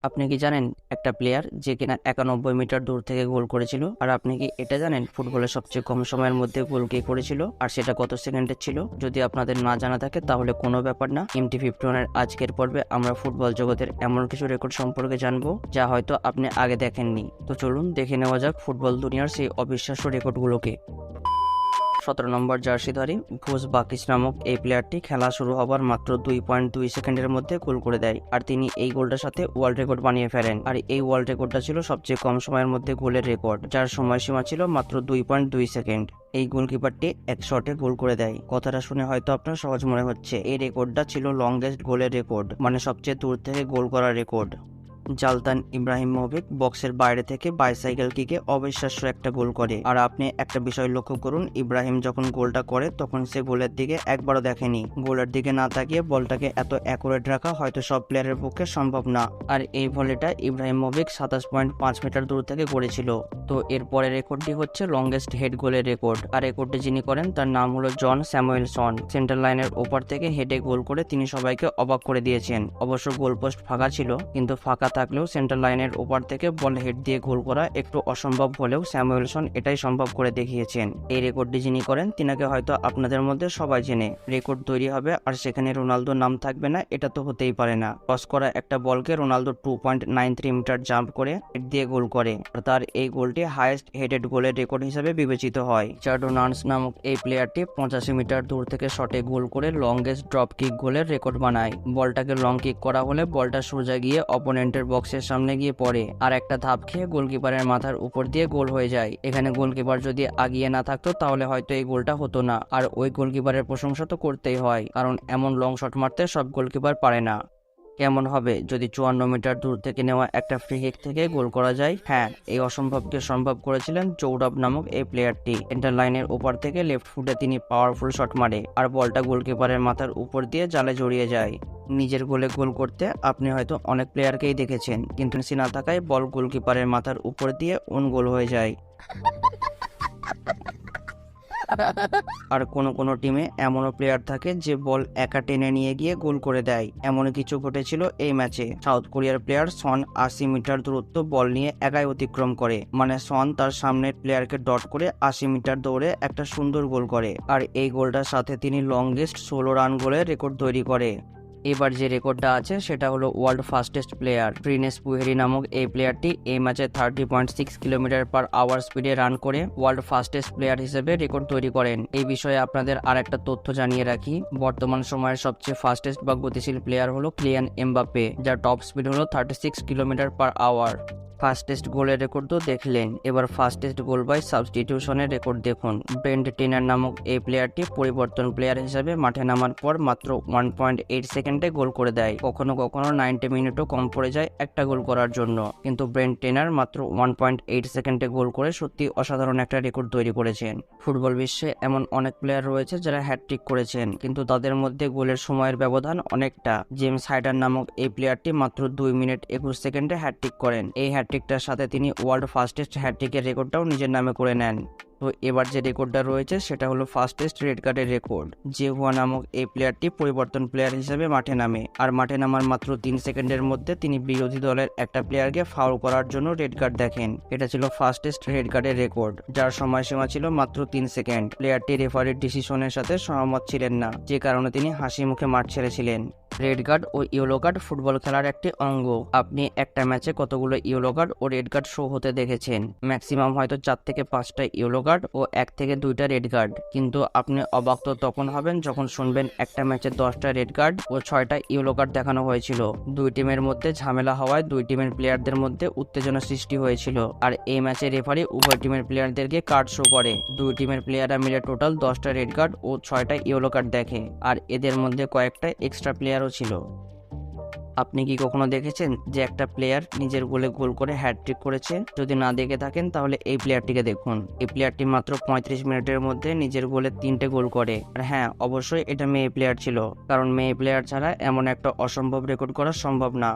আপনি কি জানেন একটা প্লেয়ার যে কিনা 91 মিটার দূর থেকে গোল করেছিল? আর আপনি কি এটা জানেন ফুটবলের সবচেয়ে কম সময়ের মধ্যে গোল কে করেছিল আর সেটা কত সেকেন্ডের ছিল? যদি আপনাদের না জানা থাকে তাহলে কোনো ব্যাপার না। MT51 এর আজকের পর্বে আমরা ফুটবল জগতের এমন কিছু রেকর্ড সম্পর্কে জানবো যা হয়তো আপনি আগে দেখেননি। তো চলুন দেখে নেওয়া যাক ফুটবল দুনিয়ার সেই অবিশ্বাস্য রেকর্ডগুলোকে। 17 নম্বর জার্সিধারী ভোজ বাকিস নামক এই প্লেয়ারটি খেলা শুরু হবার মাত্র 2.2 সেকেন্ডের মধ্যে গোল করে দেয়, আর তিনি এই গোলটার সাথে ওয়ার্ল্ড রেকর্ড বানিয়ে ফেলেন। আর এই ওয়ার্ল্ড রেকর্ডটা ছিল সবচেয়ে কম সময়ের মধ্যে গোলের রেকর্ড, যার সময়সীমা ছিল মাত্র 2.2 সেকেন্ড। এই গোলকিপারটি এক শটে গোল করে দেয়। কথাটা শুনে হয়তো আপনার সহজ মনে হচ্ছে, এই রেকর্ডটা ছিল লংগেস্ট গোলের রেকর্ড, মানে সবচেয়ে দূর থেকে গোল করার রেকর্ড। জালতান ইব্রাহিমোভিচ বক্সের বাইরে থেকে বাইসাইকেল কিকে অবিশ্বাস্য একটা গোল করে। আর আপনি একটা বিষয় লক্ষ্য করুন, ইব্রাহিম যখন গোলটা করে তখন সে গোলের দিকে একবারও দেখেনি। গোলের দিকে না তাকিয়ে বলটাকে এত অ্যাকুরেট রাখা হয়তো সব প্লেয়ারের পক্ষে সম্ভব না। আর এই ভলিটা ইব্রাহিমোভিচ 27.5 মিটার দূর থেকে করেছিল। তো এরপরে রেকর্ডটি হচ্ছে লংগেস্ট হেড গোলের রেকর্ড, আর রেকর্ডটি যিনি করেন তার নাম হলো জন স্যামুয়েলসন। সেন্টার লাইনের ওপার থেকে হেডে গোল করে তিনি সবাইকে অবাক করে দিয়েছেন। অবশ্য গোলপোস্ট ফাঁকা ছিল, কিন্তু ফাঁকা থাকলেও সেন্টার লাইনের ওপার থেকে বল হেড দিয়ে গোল করা একটু অসম্ভব হলেও স্যামুয়েলসন এটাই সম্ভব করে দেখিয়েছেন। এই রেকর্ডটি যিনি করেন তিনাকে হয়তো আপনাদের মধ্যে সবাই চেনে। রেকর্ড তৈরি হবে আর সেখানে রোনালদোর নাম থাকবে না, এটা তো হতেই পারে না। ক্রস করা একটা বলকে রোনালদো 2.93 মিটার জাম্প করে হেড দিয়ে গোল করে, আর তার এই গোলটি হাইয়েস্ট হেডেড গোলের রেকর্ড হিসেবে বিবেচিত হয়। চার্ডো নান্স নামক এই প্লেয়ারটি 85 মিটার দূর থেকে শটে গোল করে লংগেস্ট ড্রপ কিক গোলের রেকর্ড বানায়। বলটাকে লং কিক করা হলে বলটা সোজা গিয়ে অপোনেন্টের বক্সের সামনে গিয়ে পড়ে, আর একটা ধাপ খেয়ে গোলকিপারের মাথার উপর দিয়ে গোল হয়ে যায়। এখানে গোলকিপার যদি আগিয়ে না থাকতো তাহলে হয়তো এই গোলটা হতো না। আর ওই গোলকিপারের প্রশংসা তো করতেই হয়, কারণ এমন লং শট মারতে সব গোলকিপার পারে না। কেমন হবে যদি 54 মিটার দূর থেকে নেওয়া একটা ফ্রি কিক থেকে গোল করা যায়? হ্যাঁ, এই অসম্ভবকে সম্ভব করেছিলেন জৌডাব নামক এই প্লেয়ারটি। সেন্টার লাইনের ওপার থেকে লেফট ফুটে তিনি পাওয়ারফুল শট মারে, আর বলটা গোলকিপারের মাথার উপর দিয়ে জালে জড়িয়ে যায়। নিজের গোলে গোল করতে আপনি হয়তো অনেক প্লেয়ারকেই দেখেছেন, কিন্তু মেসি না থাকায় বল গোলকিপারের মাথার উপর দিয়ে ওন গোল হয়ে যায়। আর কোনো টিমে এমনও প্লেয়ার থাকে যে বল একা টেনে নিয়ে গিয়ে গোল করে দেয়। এমন কিছু ঘটেছিল এই ম্যাচে। সাউথ কোরিয়ার প্লেয়ার সন 80 মিটার দূরত্ব বল নিয়ে একাই অতিক্রম করে, মানে সন তার সামনের প্লেয়ারকে ডট করে 80 মিটার দৌড়ে একটা সুন্দর গোল করে, আর এই গোলটার সাথে তিনি লংগেস্ট 16 রান গোলের রেকর্ড তৈরি করে। এবার যে রেকর্ডটা আছে সেটা হলো ওয়ার্ল্ড ফাস্টেস্ট প্লেয়ার প্রিনেস পুহেরি নামক এই প্লেয়ারটি এই ম্যাচে 30.6 কিলোমিটার পার আওয়ার স্পিডে রান করে ওয়ার্ল্ড ফাস্টেস্ট প্লেয়ার হিসেবে রেকর্ড তৈরি করেন। এই বিষয়ে আপনাদের আর একটা তথ্য জানিয়ে রাখি, বর্তমান সময়ের সবচেয়ে ফাস্টেস্ট বা গতিশীল প্লেয়ার হলো কিলিয়ান এমবাপ্পে, যার টপ স্পিড হলো 36 কিলোমিটার পার আওয়ার। ফাস্টেস্ট গোলের রেকর্ড তো দেখলেন, এবার ফাস্টেস্ট গোল বাই সাবস্টিটিউশনের রেকর্ড দেখুন। ব্রেন্ট টেনার নামক এই প্লেয়ারটি পরিবর্তন প্লেয়ার হিসেবে মাঠে নামার পর মাত্র 1.8 সেকেন্ডে গোল করে দেয়। কখনো কখনো 90 মিনিটও কম পড়ে যায় একটা গোল করার জন্য, কিন্তু ব্রেন্ট টেনার মাত্র 1.8 সেকেন্ডে গোল করে সত্যি অসাধারণ একটা রেকর্ড তৈরি করেছেন। ফুটবল বিশ্বে এমন অনেক প্লেয়ার রয়েছে যারা হ্যাটট্রিক করেছেন, কিন্তু তাদের মধ্যে গোলের সময়ের ব্যবধান অনেকটা। জেমস হাইডার নামক এই প্লেয়ারটি মাত্র 2 মিনিট 21 সেকেন্ডে হ্যাটট্রিক করেন। এই হ্যাটট্রিকটার সাথে তিনি ওয়ার্ল্ড ফাস্টেস্ট হ্যাটট্রিকের রেকর্ডটাও নিজের নামে করে নেন। তো এবার যে রেকর্ডটা রয়েছে সেটা হলো ফাস্টেস্ট রেড কার্ডের রেকর্ড। যে হুয়া নামক এই প্লেয়ারটি পরিবর্তন প্লেয়ার হিসেবে মাঠে নামে, আর মাঠে নামার মাত্র 3 সেকেন্ডের মধ্যে তিনি বিরোধী দলের একটা প্লেয়ারকে ফাউল করার জন্য রেড কার্ড দেখেন। এটা ছিল ফাস্টেস্ট রেড কার্ডের রেকর্ড, যার সময়সীমা ছিল মাত্র 3 সেকেন্ড। প্লেয়ারটি রেফারির ডিসিশনের সাথে সহমত ছিলেন না, যে কারণে তিনি হাসি মুখে মাঠ ছেড়েছিলেন। রেড কার্ড ও ইয়েলো কার্ড ফুটবল খেলার একটি অঙ্গ। আপনি একটা ম্যাচে কতগুলো ইয়েলো কার্ড ও রেড কার্ড শো হতে দেখেছেন? ম্যাক্সিমাম হয়তো 4 থেকে 5টা ইয়েলো কার্ড ও 1 থেকে 2টা রেড কার্ড, কিন্তু আপনি অবাক তো তখন হবেন যখন শুনবেন একটা ম্যাচে 10টা রেড কার্ড ও 6টা ইয়েলো কার্ড দেখানো হয়েছিল। দুই টিমের মধ্যে ঝামেলা হওয়ায় দুই টিমের প্লেয়ারদের মধ্যে উত্তেজনা সৃষ্টি হয়েছিল, আর এই ম্যাচে রেফারি উভয় টিমের প্লেয়ারদেরকে কার্ড শো করে। দুই টিমের প্লেয়াররা মিলে টোটাল 10টা রেড কার্ড ও 6টা ইয়েলো কার্ড দেখে, আর এদের মধ্যে কয়েকটা এক্সট্রা প্লেয়ারও ছিল। আপনি কি কখনো দেখেছেন যে একটা প্লেয়ার নিজের গোলে গোল করে হ্যাটট্রিক করেছে? যদি না দেখে থাকেন তাহলে এই প্লেয়ারটিকে দেখুন। এই প্লেয়ারটি মাত্র 35 মিনিটের মধ্যে নিজের গোলে 3টে গোল করে। আর হ্যাঁ, অবশ্যই এটা মেয়ে প্লেয়ার ছিল, কারণ মেয়ে প্লেয়ার ছাড়া এমন একটা অসম্ভব রেকর্ড করা সম্ভব না।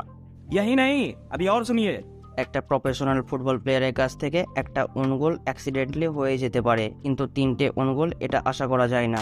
यही नहीं, अभी और सुनिए। একটা প্রফেশনাল ফুটবল প্লেয়ারের কাছ থেকে একটা ওন গোল অ্যাক্সিডেন্টলি হয়ে যেতে পারে, কিন্তু 3টে ওন গোল এটা আশা করা যায় না।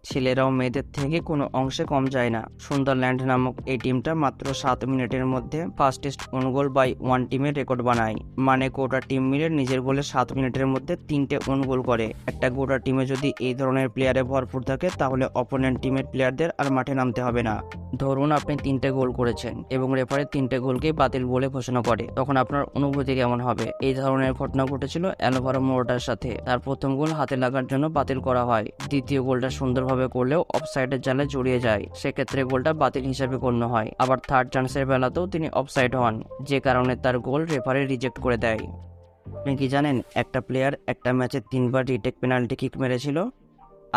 ছেলেরাও মেয়েদের থেকে কোনো অংশে কম যায় না। সুন্দরল্যান্ড নামক এই টিমটা মাত্র 7 মিনিটের মধ্যে fastest own goal by one টিমের রেকর্ড বানায়। মানে গোটা টিম মিলে নিজের গোলে 7 মিনিটের মধ্যে 3টে ওন গোল করে। একটা গোটা টিমে যদি এই ধরনের প্লেয়ারে ভরপুর থাকে তাহলে অপোনেন্ট টিমের প্লেয়ারদের আর মাঠে নামতে হবে না। ধরুন আপনি 3টে গোল করেছেন এবং রেফারি 3টে গোলকেই বাতিল বলে ঘোষণা করে, তখন আপনার অনুভূতি কেমন হবে? এই ধরনের ঘটনা ঘটেছিল অ্যালভারো মোরাটার সাথে। তার প্রথম গোল হাতে লাগার জন্য বাতিল করা হয়, দ্বিতীয় গোলটা সুন্দরভাবে করলেও অফসাইডের জালে জড়িয়ে যায়, সেক্ষেত্রে গোলটা বাতিল হিসাবে গণ্য হয়। আবার থার্ড চান্সের বেলাতেও তিনি অফসাইড হন, যে কারণে তার গোল রেফারি রিজেক্ট করে দেয়। আপনি কি জানেন একটা প্লেয়ার একটা ম্যাচে 3বার রিটেক পেনাল্টি কিক মেরেছিল?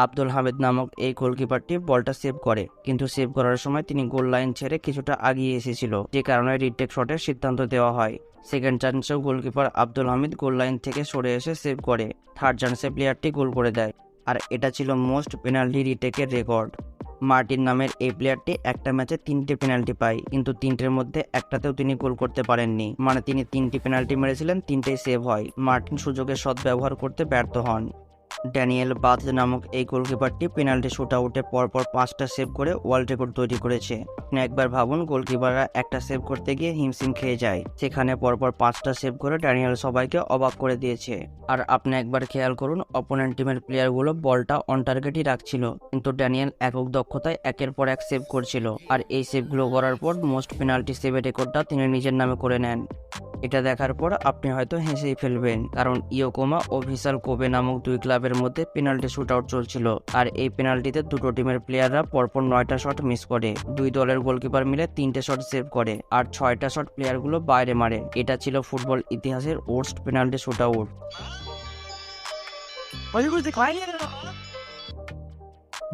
আব্দুল হামিদ নামক এই গোলকিপারটি বলটা সেভ করে, কিন্তু সেভ করার সময় তিনি গোল লাইন ছেড়ে কিছুটা আগিয়ে এসেছিল, যে কারণে রিটেক শটের সিদ্ধান্ত দেওয়া হয়। সেকেন্ড চান্সেও goalkeeper Abdul Hamid goal line থেকে সরে এসে সেভ করে, থার্ড চান্সে প্লেয়ারটি গোল করে দেয়। আর এটা ছিল মোস্ট পেনাল্টি রিটেকের রেকর্ড। মার্টিন নামের এই প্লেয়ারটি একটা ম্যাচে 3টে পেনাল্টি পায়, কিন্তু 3টের মধ্যে একটাতেও তিনি গোল করতে পারেননি। মানে তিনি 3টি পেনাল্টি মেরেছিলেন, 3টেই সেভ হয়। মার্টিন সুযোগের সদ্ব্যবহার করতে ব্যর্থ হন। ড্যানিয়েল বাথ নামক এই গোলকিপারটি পেনাল্টি শুট আউটে পরপর 5টা সেভ করে ওয়ার্ল্ড রেকর্ড তৈরি করেছে। আপনি একবার ভাবুন, গোলকিপাররা একটা সেভ করতে গিয়ে হিমশিম খেয়ে যায়, সেখানে পরপর 5টা সেভ করে ড্যানিয়েল সবাইকে অবাক করে দিয়েছে। আর আপনি একবার খেয়াল করুন, অপোনেন্ট টিমের প্লেয়ারগুলো বলটা অন টার্গেটই রাখছিল, কিন্তু ড্যানিয়েল একক দক্ষতায় একের পর এক সেভ করছিল। আর এই সেভগুলো করার পর মোস্ট পেনাল্টি সেভের রেকর্ডটা তিনি নিজের নামে করে নেন। এটা দেখার পর আপনি হয়তো হেসেই ফেলবেন, কারণ ইয়োকোমা ও ভিসাল কোবে নামক 2 ক্লাবের মধ্যে পেনাল্টি শুট আউট চলছিল। আর এই পেনাল্টিতে দুটো টিমের প্লেয়াররা পরপর 9টা শট মিস করে। 2 দলের গোলকিপার মিলে 3টে শট সেভ করে, আর 6টা শট প্লেয়ারগুলো বাইরে মারে। এটা ছিল ফুটবল ইতিহাসের worst penalty shoot out.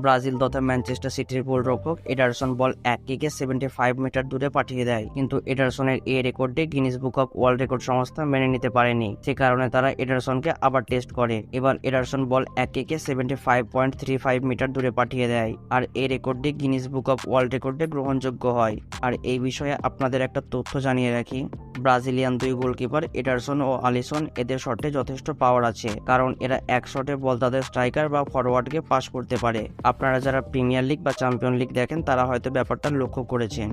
Brazil তথা ম্যানচেস্টার সিটির গোলরক্ষক এডারসন বল এক কিকে 75 মিটার দূরে পাঠিয়ে দেয়, কিন্তু এডারসনের এই রেকর্ডে Guinness book of world record সংস্থা মেনে নিতে পারেনি। সে কারণে তারা এডারসনকে আবার টেস্ট করে। এবার এডারসন বল এক কিকে 75.35 মিটার দূরে পাঠিয়ে দেয়, আর এই রেকর্ডটি গিনিস বুক অফ ওয়ার্ল্ড রেকর্ডে গ্রহণযোগ্য হয়। আর এই বিষয়ে আপনাদের একটা তথ্য জানিয়ে রাখি, ব্রাজিলিয়ান 2 গোলকিপার এডারসন ও আলিসন, এদের শটে যথেষ্ট পাওয়ার আছে, কারণ এরা এক শটে বল তাদের স্ট্রাইকার বা ফরওয়ার্ডকে পাস করতে পারে। আপনারা যারা প্রিমিয়ার লিগ বা চ্যাম্পিয়ন লিগ দেখেন তারা হয়তো ব্যাপারটা লক্ষ্য করেছেন।